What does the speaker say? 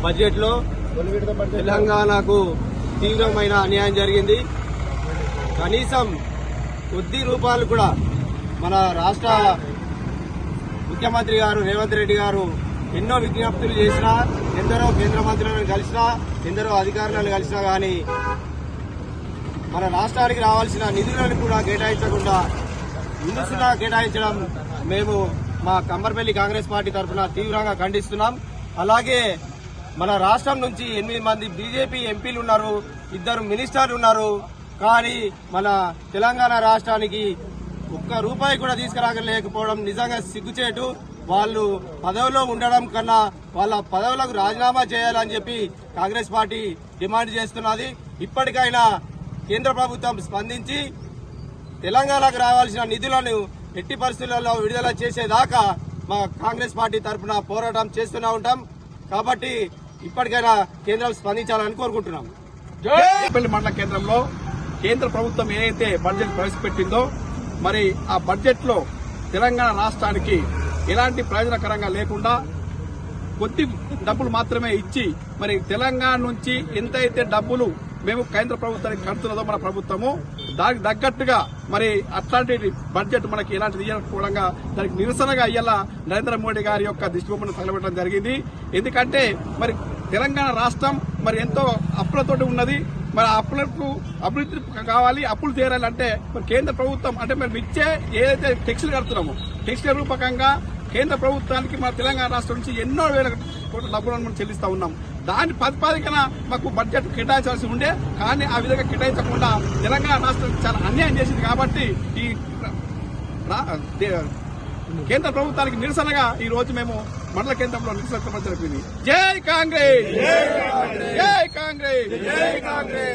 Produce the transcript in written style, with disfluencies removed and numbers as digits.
Budget లో తెలంగాణకు తీవ్రమైన అన్యాయం జరిగింది. కనీసం కొద్ది రూపాయలు కూడా మన రాష్ట్ర ముఖ్యమంత్రి గారు రేవంత్ రెడ్డి గారు ఎన్నో విజ్ఞప్తులు చేసినా, ఎందరో కేంద్ర మంత్రులను కలిసినా, ఎందరో అధికారులను కలిసినా కానీ మన రాష్ట్రానికి రావాల్సిన నిధులను కూడా కేటాయించకుండా ముందుగా కేటాయించడం మేము మా కమ్మర్పల్లి కాంగ్రెస్ పార్టీ తరఫున తీవ్రంగా ఖండిస్తున్నాం. అలాగే మన రాష్ట్రం నుంచి 8 మంది బీజేపీ ఎంపీలు ఉన్నారు, 2 మినిస్టర్లు ఉన్నారు. కానీ మన తెలంగాణ రాష్ట్రానికి ఒక్క రూపాయి కూడా తీసుకురాగలేకపోవడం నిజంగా సిగ్గుచేటు. వాళ్ళు పదవిలో ఉండడం కన్నా వాళ్ళ పదవులకు రాజీనామా చేయాలని చెప్పి కాంగ్రెస్ పార్టీ డిమాండ్ చేస్తున్నది. ఇప్పటికైనా కేంద్ర ప్రభుత్వం స్పందించి తెలంగాణకు రావాల్సిన నిధులను ఎట్టి పరిస్థితులలో విడుదల చేసేదాకా మా కాంగ్రెస్ పార్టీ తరఫున పోరాటం చేస్తూనే ఉంటాం. కాబట్టి ఇప్పటికైనా కేంద్రం స్పందించాలని కోరుకుంటున్నాం. పెళ్లి మండల కేంద్రంలో కేంద్ర ప్రభుత్వం ఏదైతే బడ్జెట్ ప్రవేశపెట్టిందో మరి ఆ బడ్జెట్ లో తెలంగాణ రాష్ట్రానికి ఎలాంటి ప్రయోజనకరంగా లేకుండా కొద్ది డబ్బులు మాత్రమే ఇచ్చి మరి తెలంగాణ నుంచి ఎంతైతే డబ్బులు మేము కేంద్ర ప్రభుత్వానికి కడుతున్నదో మన ప్రభుత్వము దానికి తగ్గట్టుగా మరి అట్లాంటి బడ్జెట్ మనకి ఎలాంటి తీయకపోవడంగా దానికి నిరసనగా ఇయ్యాల నరేంద్ర మోడీ గారి యొక్క దిష్టిబొమ్మను తగలబెట్టడం జరిగింది. ఎందుకంటే మరి తెలంగాణ రాష్ట్రం మరి ఎంతో అప్పులతోటి ఉన్నది. మరి అప్పులకు అభివృద్ధి కావాలి, అప్పులు తీరాలంటే మరి కేంద్ర ప్రభుత్వం అంటే మేము ఇచ్చే ఏదైతే ట్యాక్సులు కడుతున్నామో ట్యాక్సుల రూపకంగా కేంద్ర ప్రభుత్వానికి మన తెలంగాణ రాష్ట్రం నుంచి ఎన్నో వేల కోట్ల డబ్బులను మనం చెల్లిస్తా ఉన్నాం. దాని ప్రతిపాదికన మాకు బడ్జెట్ కేటాయించాల్సి ఉండే, కానీ ఆ విధంగా కేటాయించకుండా తెలంగాణ రాష్ట్రం చాలా అన్యాయం చేసింది. కాబట్టి ఈ కేంద్ర ప్రభుత్వానికి నిరసనగా ఈ రోజు మేము మండల కేంద్రంలో నిరసన జరిపింది. జై కాంగ్రెస్, జై కాంగ్రెస్, జై కాంగ్రెస్.